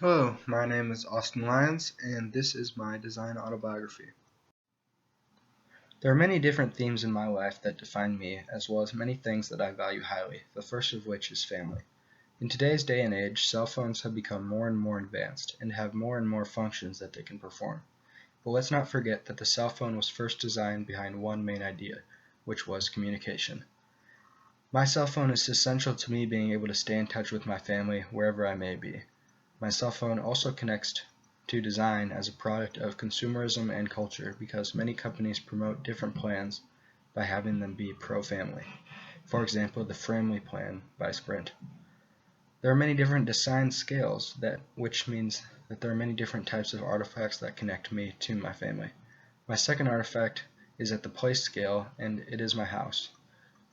Hello, my name is Austin Lyons, and this is my design autobiography. There are many different themes in my life that define me, as well as many things that I value highly, the first of which is family. In today's day and age, cell phones have become more and more advanced and have more and more functions that they can perform. But let's not forget that the cell phone was first designed behind one main idea, which was communication. My cell phone is essential to me being able to stay in touch with my family wherever I may be. My cell phone also connects to design as a product of consumerism and culture because many companies promote different plans by having them be pro-family. For example, the Family Plan by Sprint. There are many different design scales, which means that there are many different types of artifacts that connect me to my family. My second artifact is at the place scale, and it is my house.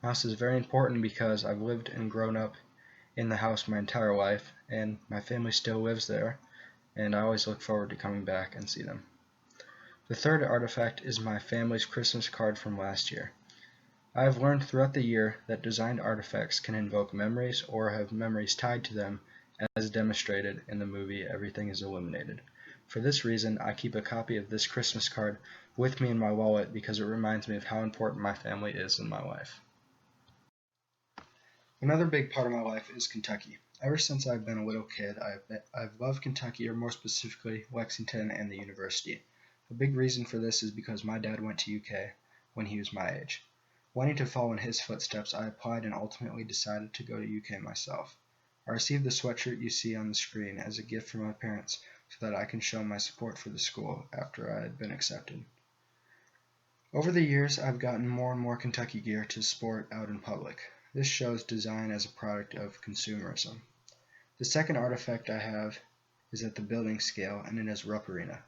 My house is very important because I've lived and grown up in the house my entire life, and my family still lives there, and I always look forward to coming back and see them. The third artifact is my family's Christmas card from last year. I have learned throughout the year that designed artifacts can invoke memories or have memories tied to them, as demonstrated in the movie Everything is Illuminated. For this reason, I keep a copy of this Christmas card with me in my wallet because it reminds me of how important my family is in my life. Another big part of my life is Kentucky. Ever since I've been a little kid, I've loved Kentucky, or more specifically, Lexington and the university. A big reason for this is because my dad went to UK when he was my age. Wanting to follow in his footsteps, I applied and ultimately decided to go to UK myself. I received the sweatshirt you see on the screen as a gift from my parents so that I can show my support for the school after I had been accepted. Over the years, I've gotten more and more Kentucky gear to sport out in public. This shows design as a product of consumerism. The second artifact I have is at the building scale, and it is Rupp Arena.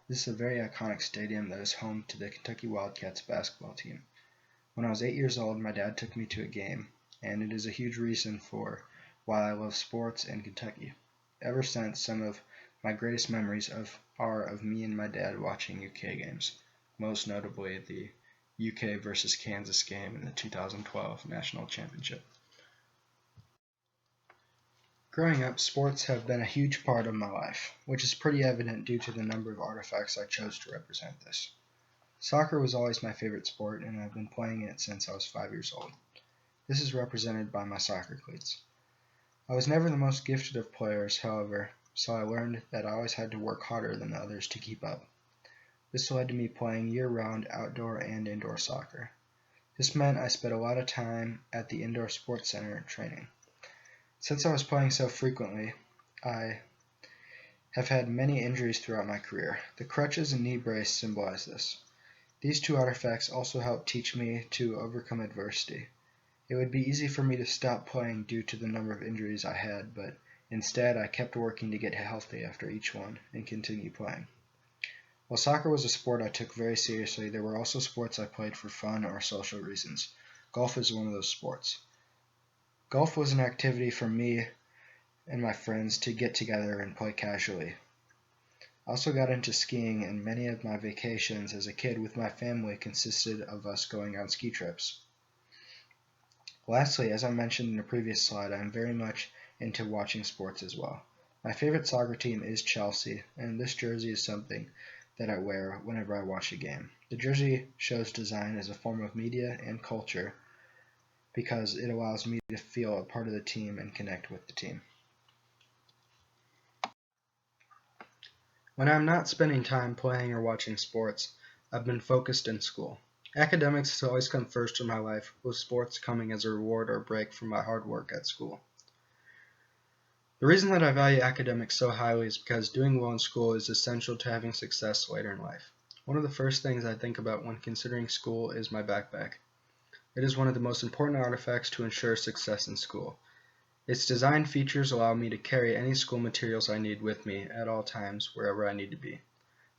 This is a very iconic stadium that is home to the Kentucky Wildcats basketball team. When I was 8 years old, my dad took me to a game, and it is a huge reason for why I love sports and Kentucky. Ever since, some of my greatest memories are of me and my dad watching UK games, most notably the UK versus Kansas game in the 2012 National Championship. Growing up, sports have been a huge part of my life, which is pretty evident due to the number of artifacts I chose to represent this. Soccer was always my favorite sport, and I've been playing it since I was 5 years old. This is represented by my soccer cleats. I was never the most gifted of players, however, so I learned that I always had to work harder than others to keep up. This led to me playing year-round outdoor and indoor soccer. This meant I spent a lot of time at the indoor sports center training. Since I was playing so frequently, I have had many injuries throughout my career. The crutches and knee brace symbolize this. These two artifacts also help teach me to overcome adversity. It would be easy for me to stop playing due to the number of injuries I had, but instead I kept working to get healthy after each one and continue playing. While soccer was a sport I took very seriously, there were also sports I played for fun or social reasons. Golf is one of those sports. Golf was an activity for me and my friends to get together and play casually. I also got into skiing, and many of my vacations as a kid with my family consisted of us going on ski trips. Lastly, as I mentioned in a previous slide, I am very much into watching sports as well. My favorite soccer team is Chelsea, and this jersey is something that I wear whenever I watch a game. The jersey shows design as a form of media and culture because it allows me to feel a part of the team and connect with the team. When I'm not spending time playing or watching sports, I've been focused in school. Academics has always come first in my life, with sports coming as a reward or break from my hard work at school. The reason that I value academics so highly is because doing well in school is essential to having success later in life. One of the first things I think about when considering school is my backpack. It is one of the most important artifacts to ensure success in school. Its design features allow me to carry any school materials I need with me at all times wherever I need to be.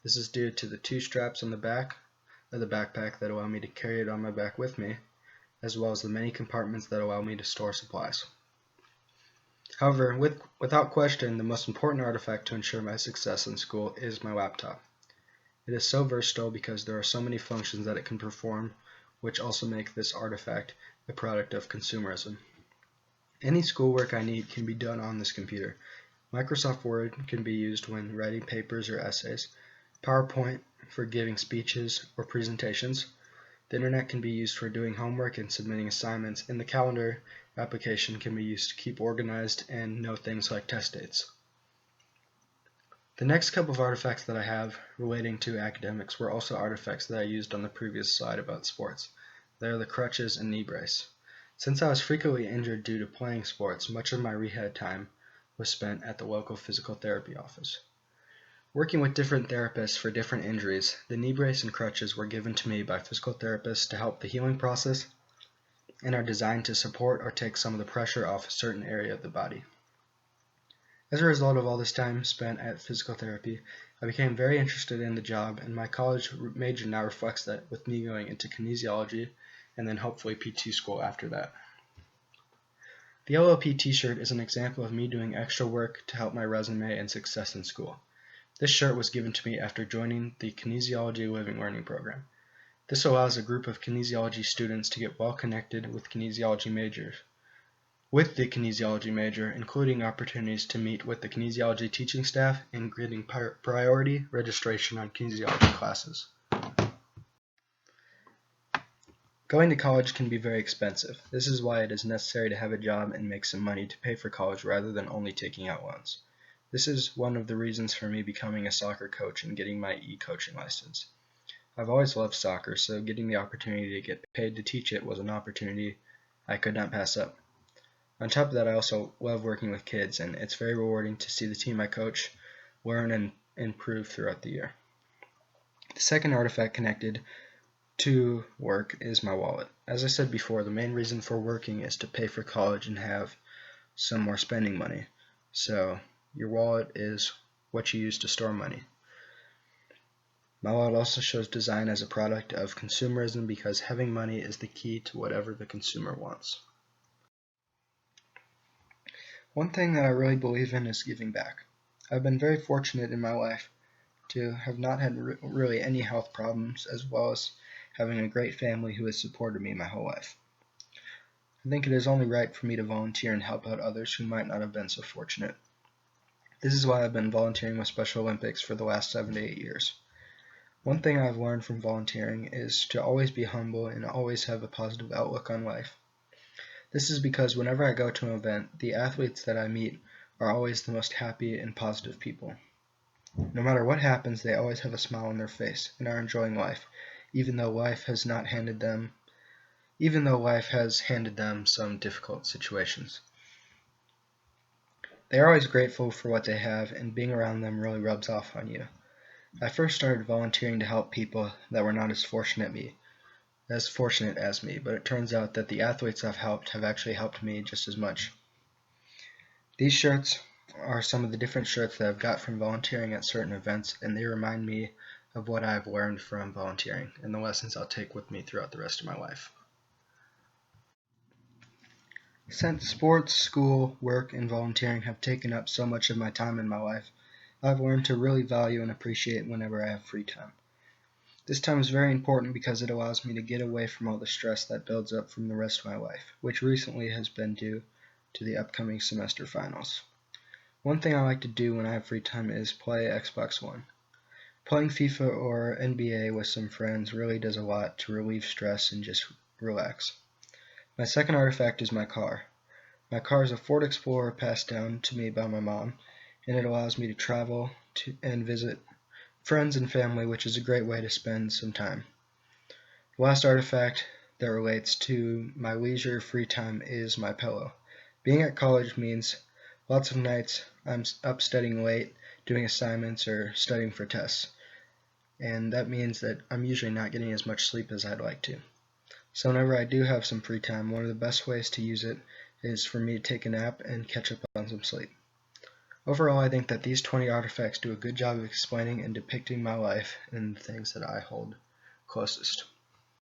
This is due to the two straps on the back of the backpack that allow me to carry it on my back with me, as well as the many compartments that allow me to store supplies. However, without question, the most important artifact to ensure my success in school is my laptop. It is so versatile because there are so many functions that it can perform, which also make this artifact a product of consumerism. Any schoolwork I need can be done on this computer. Microsoft Word can be used when writing papers or essays, PowerPoint for giving speeches or presentations. The internet can be used for doing homework and submitting assignments, and the calendar application can be used to keep organized and know things like test dates. The next couple of artifacts that I have relating to academics were also artifacts that I used on the previous slide about sports. They are the crutches and knee brace. Since I was frequently injured due to playing sports, much of my rehab time was spent at the local physical therapy office. Working with different therapists for different injuries, the knee brace and crutches were given to me by physical therapists to help the healing process and are designed to support or take some of the pressure off a certain area of the body. As a result of all this time spent at physical therapy, I became very interested in the job, and my college major now reflects that, with me going into kinesiology and then hopefully PT school after that. The LLP t-shirt is an example of me doing extra work to help my resume and success in school. This shirt was given to me after joining the Kinesiology Living Learning program. This allows a group of kinesiology students to get well connected with kinesiology majors. With the kinesiology major, including opportunities to meet with the kinesiology teaching staff and getting priority registration on kinesiology classes. Going to college can be very expensive. This is why it is necessary to have a job and make some money to pay for college rather than only taking out loans. This is one of the reasons for me becoming a soccer coach and getting my e-coaching license. I've always loved soccer, so getting the opportunity to get paid to teach it was an opportunity I could not pass up. On top of that, I also love working with kids, and it's very rewarding to see the team I coach learn and improve throughout the year. The second artifact connected to work is my wallet. As I said before, the main reason for working is to pay for college and have some more spending money. So your wallet is what you use to store money. My wallet also shows design as a product of consumerism because having money is the key to whatever the consumer wants. One thing that I really believe in is giving back. I've been very fortunate in my life to have not had really any health problems, as well as having a great family who has supported me my whole life. I think it is only right for me to volunteer and help out others who might not have been so fortunate. This is why I've been volunteering with Special Olympics for the last 7 to 8 years. One thing I've learned from volunteering is to always be humble and always have a positive outlook on life. This is because whenever I go to an event, the athletes that I meet are always the most happy and positive people. No matter what happens, they always have a smile on their face and are enjoying life, even though life has handed them some difficult situations. They are always grateful for what they have, and being around them really rubs off on you. I first started volunteering to help people that were not as fortunate as me, but it turns out that the athletes I've helped have actually helped me just as much. These shirts are some of the different shirts that I've got from volunteering at certain events, and they remind me of what I've learned from volunteering and the lessons I'll take with me throughout the rest of my life. Since sports, school, work, and volunteering have taken up so much of my time in my life, I've learned to really value and appreciate whenever I have free time. This time is very important because it allows me to get away from all the stress that builds up from the rest of my life, which recently has been due to the upcoming semester finals. One thing I like to do when I have free time is play Xbox One. Playing FIFA or NBA with some friends really does a lot to relieve stress and just relax. My second artifact is my car. My car is a Ford Explorer passed down to me by my mom, and it allows me to travel and visit friends and family, which is a great way to spend some time. The last artifact that relates to my leisure free time is my pillow. Being at college means lots of nights I'm up studying late, doing assignments or studying for tests, and that means that I'm usually not getting as much sleep as I'd like to. So whenever I do have some free time, one of the best ways to use it is for me to take a nap and catch up on some sleep. Overall, I think that these 20 artifacts do a good job of explaining and depicting my life and the things that I hold closest.